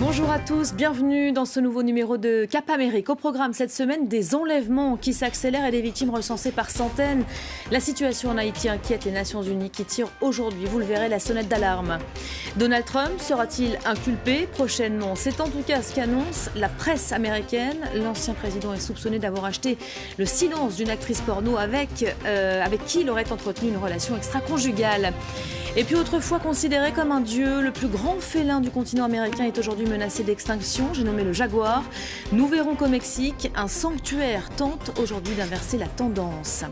Bonjour à tous, bienvenue dans ce nouveau numéro de Cap Amérique. Au programme cette semaine, des enlèvements qui s'accélèrent et des victimes recensées par centaines. La situation en Haïti inquiète les Nations Unies qui tirent aujourd'hui, vous le verrez, la sonnette d'alarme. Donald Trump sera-t-il inculpé prochainement? C'est en tout cas ce qu'annonce la presse américaine. L'ancien président est soupçonné d'avoir acheté le silence d'une actrice porno avec qui il aurait entretenu une relation extra-conjugale. Et puis autrefois considéré comme un dieu, le plus grand félin du continent américain est aujourd'hui menacé d'extinction. J'ai nommé le jaguar. Nous verrons qu'au Mexique, un sanctuaire tente aujourd'hui d'inverser la tendance.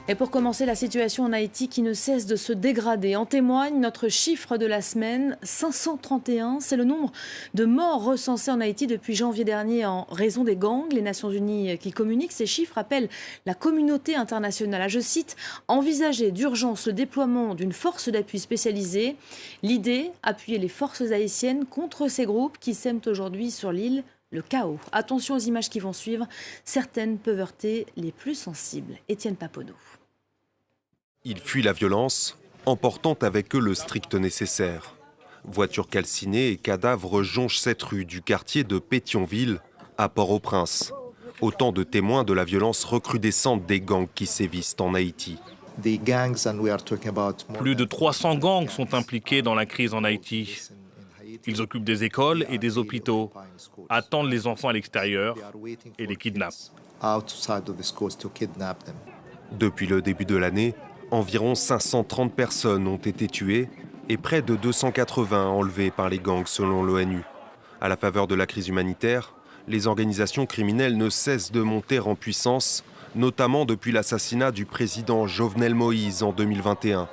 Et pour commencer, la situation en Haïti qui ne cesse de se dégrader. En témoigne notre chiffre de la semaine, 531. C'est le nombre de morts recensés en Haïti depuis janvier dernier en raison des gangs. Les Nations Unies qui communiquent ces chiffres appellent la communauté internationale à, je cite, envisager d'urgence le déploiement d'une force d'appui spécialisée. L'idée, appuyer les forces haïtiennes contre ces groupes qui sèment aujourd'hui sur l'île le chaos. Attention aux images qui vont suivre, certaines peuvent heurter les plus sensibles. Étienne Paponeau. Ils fuient la violence, emportant avec eux le strict nécessaire. Voitures calcinées et cadavres jonchent cette rue du quartier de Pétionville à Port-au-Prince. Autant de témoins de la violence recrudescente des gangs qui sévissent en Haïti. Plus de 300 gangs sont impliqués dans la crise en Haïti. Ils occupent des écoles et des hôpitaux, attendent les enfants à l'extérieur et les kidnappent. Depuis le début de l'année, environ 530 personnes ont été tuées et près de 280 enlevées par les gangs selon l'ONU. À la faveur de la crise humanitaire, les organisations criminelles ne cessent de monter en puissance, notamment depuis l'assassinat du président Jovenel Moïse en 2021.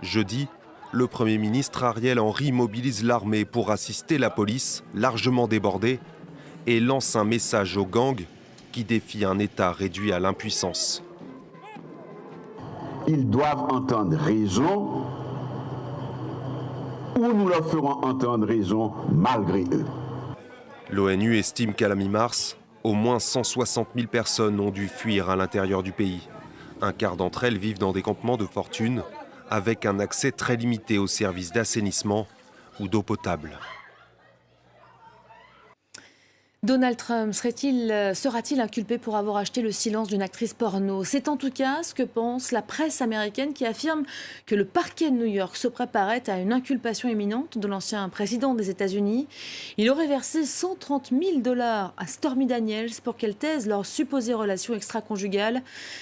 Jeudi, le Premier ministre Ariel Henry mobilise l'armée pour assister la police, largement débordée, et lance un message aux gangs qui défient un État réduit à l'impuissance. Ils doivent entendre raison ou nous leur ferons entendre raison malgré eux. L'ONU estime qu'à la mi-mars, au moins 160 000 personnes ont dû fuir à l'intérieur du pays. Un quart d'entre elles vivent dans des campements de fortune, avec un accès très limité aux services d'assainissement ou d'eau potable. Donald Trump sera-t-il inculpé pour avoir acheté le silence d'une actrice porno? C'est en tout cas ce que pense la presse américaine qui affirme que le parquet de New York se préparait à une inculpation imminente de l'ancien président des États-Unis. Il aurait versé 130 000 $ à Stormy Daniels pour qu'elle taise leur supposée relation extra-conjugale.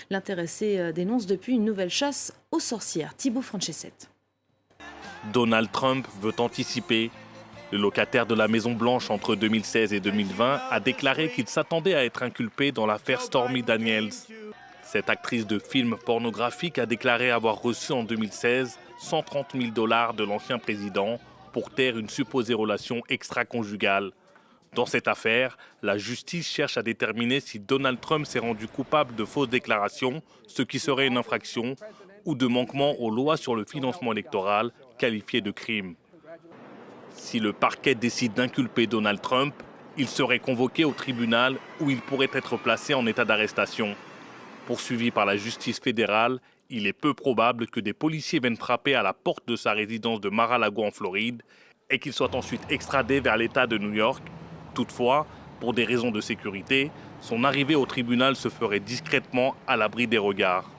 L'intéressé dénonce depuis une nouvelle chasse aux sorcières. Thibaut Franchesset. Donald Trump veut anticiper. Le locataire de la Maison-Blanche entre 2016 et 2020 a déclaré qu'il s'attendait à être inculpé dans l'affaire Stormy Daniels. Cette actrice de films pornographiques a déclaré avoir reçu en 2016 130 000 $ de l'ancien président pour taire une supposée relation extra-conjugale. Dans cette affaire, la justice cherche à déterminer si Donald Trump s'est rendu coupable de fausses déclarations, ce qui serait une infraction, ou de manquement aux lois sur le financement électoral, qualifié de crime. Si le parquet décide d'inculper Donald Trump, il serait convoqué au tribunal où il pourrait être placé en état d'arrestation. Poursuivi par la justice fédérale, il est peu probable que des policiers viennent frapper à la porte de sa résidence de Mar-a-Lago en Floride et qu'il soit ensuite extradé vers l'État de New York. Toutefois, pour des raisons de sécurité, son arrivée au tribunal se ferait discrètement à l'abri des regards.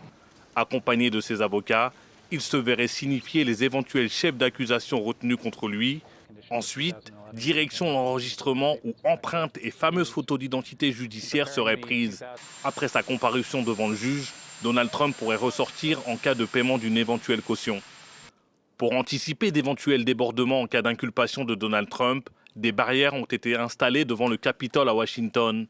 Accompagné de ses avocats, il se verrait signifier les éventuels chefs d'accusation retenus contre lui. Ensuite, direction l'enregistrement où empreintes et fameuses photos d'identité judiciaire seraient prises. Après sa comparution devant le juge, Donald Trump pourrait ressortir en cas de paiement d'une éventuelle caution. Pour anticiper d'éventuels débordements en cas d'inculpation de Donald Trump, des barrières ont été installées devant le Capitole à Washington.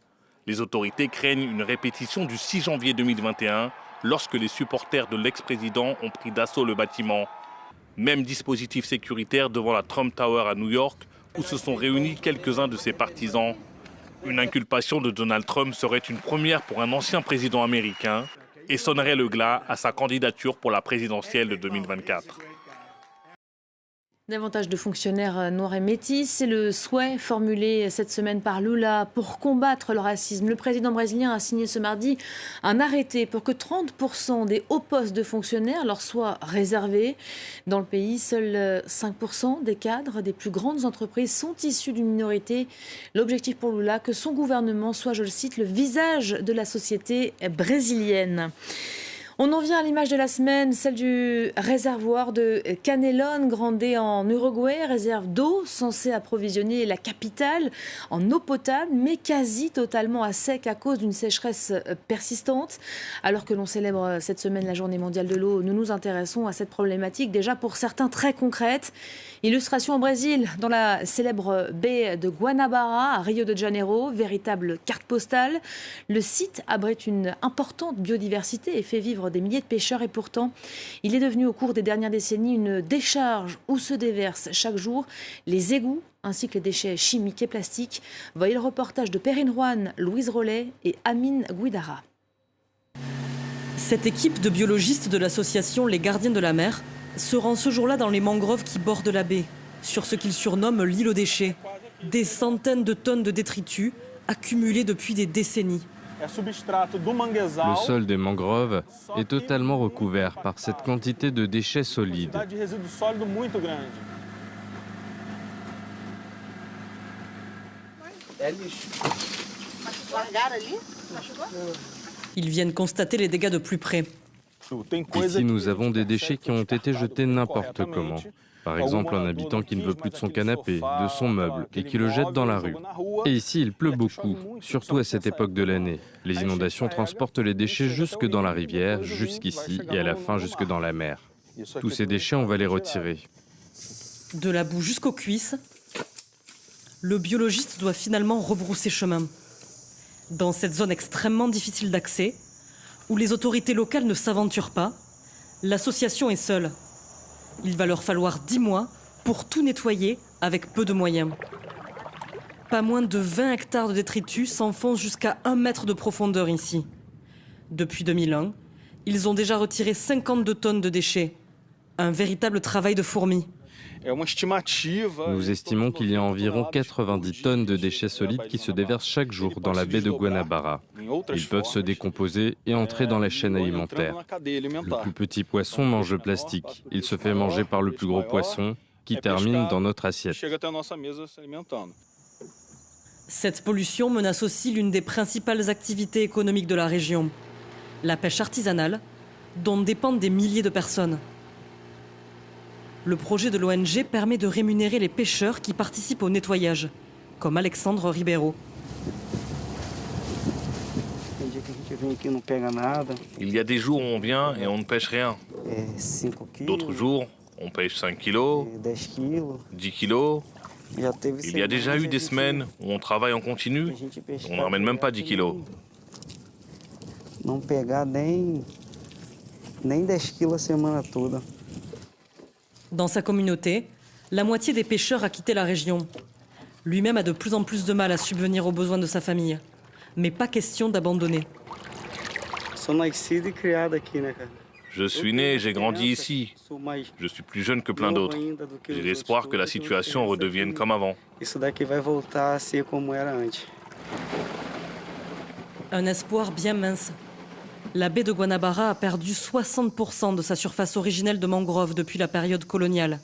Les autorités craignent une répétition du 6 janvier 2021, lorsque les supporters de l'ex-président ont pris d'assaut le bâtiment. Même dispositif sécuritaire devant la Trump Tower à New York, où se sont réunis quelques-uns de ses partisans. Une inculpation de Donald Trump serait une première pour un ancien président américain et sonnerait le glas à sa candidature pour la présidentielle de 2024. Davantage de fonctionnaires noirs et métis, c'est le souhait formulé cette semaine par Lula pour combattre le racisme. Le président brésilien a signé ce mardi un arrêté pour que 30% des hauts postes de fonctionnaires leur soient réservés. Dans le pays, seuls 5% des cadres des plus grandes entreprises sont issus d'une minorité. L'objectif pour Lula, que son gouvernement soit, je le cite, le visage de la société brésilienne. On en vient à l'image de la semaine, celle du réservoir de Canelón Grande en Uruguay, réserve d'eau censée approvisionner la capitale en eau potable, mais quasi totalement à sec à cause d'une sécheresse persistante. Alors que l'on célèbre cette semaine la Journée mondiale de l'eau, nous nous intéressons à cette problématique déjà pour certains très concrète. Illustration au Brésil, dans la célèbre baie de Guanabara, à Rio de Janeiro, véritable carte postale. Le site abrite une importante biodiversité et fait vivre des milliers de pêcheurs et pourtant, il est devenu au cours des dernières décennies une décharge où se déversent chaque jour les égouts ainsi que les déchets chimiques et plastiques. Voyez le reportage de Perrine Juan, Louise Rollet et Amine Guidara. Cette équipe de biologistes de l'association Les Gardiens de la Mer se rend ce jour-là dans les mangroves qui bordent la baie, sur ce qu'ils surnomment l'île aux déchets. Des centaines de tonnes de détritus accumulés depuis des décennies. Le sol des mangroves est totalement recouvert par cette quantité de déchets solides. Ils viennent constater les dégâts de plus près. Ici, nous avons des déchets qui ont été jetés n'importe comment. Par exemple, un habitant qui ne veut plus de son canapé, de son meuble, et qui le jette dans la rue. Et ici, il pleut beaucoup, surtout à cette époque de l'année. Les inondations transportent les déchets jusque dans la rivière, jusqu'ici, et à la fin jusque dans la mer. Tous ces déchets, on va les retirer. De la boue jusqu'aux cuisses, le biologiste doit finalement rebrousser chemin. Dans cette zone extrêmement difficile d'accès, où les autorités locales ne s'aventurent pas, l'association est seule. Il va leur falloir 10 mois pour tout nettoyer avec peu de moyens. Pas moins de 20 hectares de détritus s'enfoncent jusqu'à 1 mètre de profondeur ici. Depuis 2001, ils ont déjà retiré 52 tonnes de déchets. Un véritable travail de fourmi. Nous estimons qu'il y a environ 90 tonnes de déchets solides qui se déversent chaque jour dans la baie de Guanabara. Ils peuvent se décomposer et entrer dans la chaîne alimentaire. Le plus petit poisson mange le plastique. Il se fait manger par le plus gros poisson qui termine dans notre assiette. Cette pollution menace aussi l'une des principales activités économiques de la région, la pêche artisanale, dont dépendent des milliers de personnes. Le projet de l'ONG permet de rémunérer les pêcheurs qui participent au nettoyage, comme Alexandre Ribeiro. Il y a des jours où on vient et on ne pêche rien. D'autres jours, on pêche 5 kilos, 10 kilos. Il y a déjà eu des semaines où on travaille en continu, on ne ramène même pas 10 kilos. Dans sa communauté, la moitié des pêcheurs a quitté la région. Lui-même a de plus en plus de mal à subvenir aux besoins de sa famille. Mais pas question d'abandonner. Je suis né et j'ai grandi ici. Je suis plus jeune que plein d'autres. J'ai l'espoir que la situation redevienne comme avant. Un espoir bien mince. La baie de Guanabara a perdu 60% de sa surface originelle de mangroves depuis la période coloniale.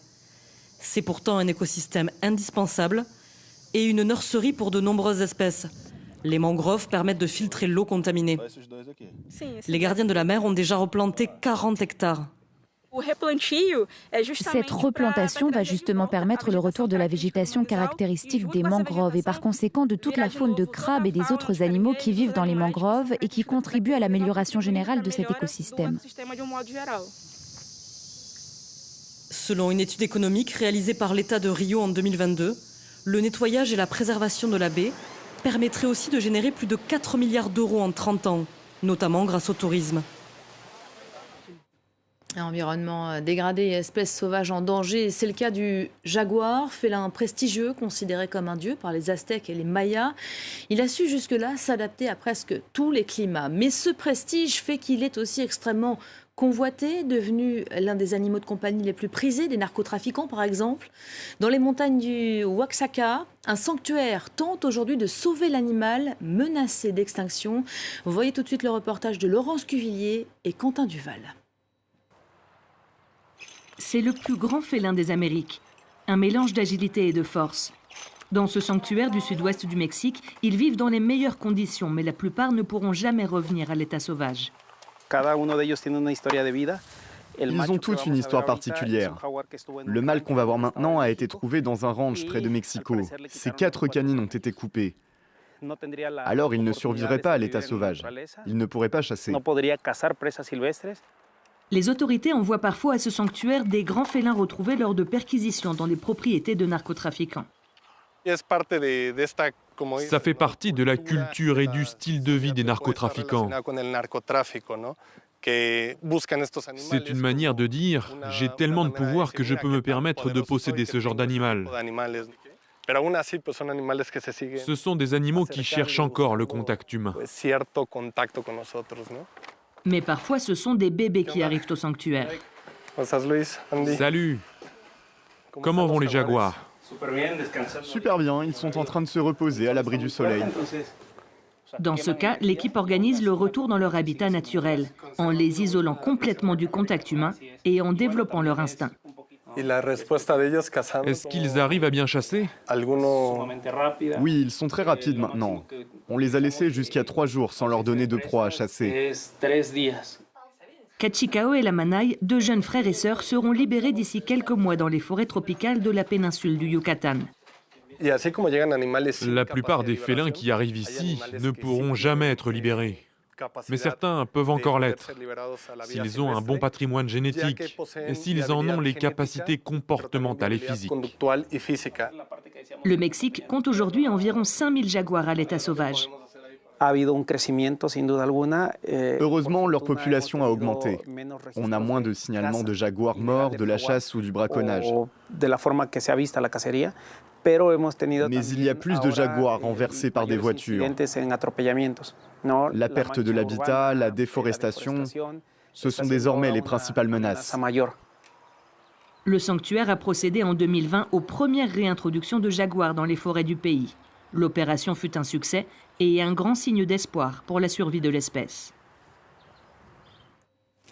C'est pourtant un écosystème indispensable et une nurserie pour de nombreuses espèces. Les mangroves permettent de filtrer l'eau contaminée. Les gardiens de la mer ont déjà replanté 40 hectares. Cette replantation va justement permettre le retour de la végétation caractéristique des mangroves et par conséquent de toute la faune de crabes et des autres animaux qui vivent dans les mangroves et qui contribuent à l'amélioration générale de cet écosystème. Selon une étude économique réalisée par l'État de Rio en 2022, le nettoyage et la préservation de la baie permettraient aussi de générer plus de 4 milliards d'euros en 30 ans, notamment grâce au tourisme. Environnement dégradé et espèces sauvages en danger, c'est le cas du jaguar, félin prestigieux, considéré comme un dieu par les Aztèques et les Mayas. Il a su jusque-là s'adapter à presque tous les climats. Mais ce prestige fait qu'il est aussi extrêmement convoité, devenu l'un des animaux de compagnie les plus prisés des narcotrafiquants par exemple. Dans les montagnes du Oaxaca, un sanctuaire tente aujourd'hui de sauver l'animal menacé d'extinction. Vous voyez tout de suite le reportage de Laurence Cuvillier et Quentin Duval. C'est le plus grand félin des Amériques, un mélange d'agilité et de force. Dans ce sanctuaire du sud-ouest du Mexique, ils vivent dans les meilleures conditions, mais la plupart ne pourront jamais revenir à l'état sauvage. Ils ont tous une histoire particulière. Le mâle qu'on va voir maintenant a été trouvé dans un ranch près de Mexico. Ses 4 canines ont été coupées. Alors il ne survivrait pas à l'état sauvage. Il ne pourrait pas chasser. Les autorités envoient parfois à ce sanctuaire des grands félins retrouvés lors de perquisitions dans les propriétés de narcotrafiquants. Ça fait partie de la culture et du style de vie des narcotrafiquants. C'est une manière de dire « j'ai tellement de pouvoir que je peux me permettre de posséder ce genre d'animal ». Ce sont des animaux qui cherchent encore le contact humain. Mais parfois, ce sont des bébés qui arrivent au sanctuaire. Salut. Comment vont les jaguars? Super bien, ils sont en train de se reposer à l'abri du soleil. Dans ce cas, l'équipe organise le retour dans leur habitat naturel, en les isolant complètement du contact humain et en développant leur instinct. Est-ce qu'ils arrivent à bien chasser? Oui, ils sont très rapides maintenant. On les a laissés jusqu'à 3 jours sans leur donner de proie à chasser. Cachicao et la Manaï, 2 jeunes frères et sœurs, seront libérés d'ici quelques mois dans les forêts tropicales de la péninsule du Yucatan. La plupart des félins qui arrivent ici ne pourront jamais être libérés. Mais certains peuvent encore l'être, s'ils ont un bon patrimoine génétique et s'ils en ont les capacités comportementales et physiques. Le Mexique compte aujourd'hui environ 5000 jaguars à l'état sauvage. Heureusement, leur population a augmenté. On a moins de signalements de jaguars morts, de la chasse ou du braconnage. Mais il y a plus de jaguars renversés par des voitures. La perte de l'habitat, la déforestation, ce sont désormais les principales menaces. Le sanctuaire a procédé en 2020 aux premières réintroductions de jaguars dans les forêts du pays. L'opération fut un succès et un grand signe d'espoir pour la survie de l'espèce.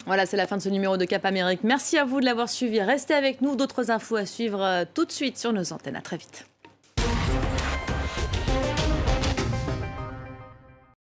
Voilà, c'est la fin de ce numéro de Cap Amérique. Merci à vous de l'avoir suivi. Restez avec nous. D'autres infos à suivre tout de suite sur nos antennes. À très vite.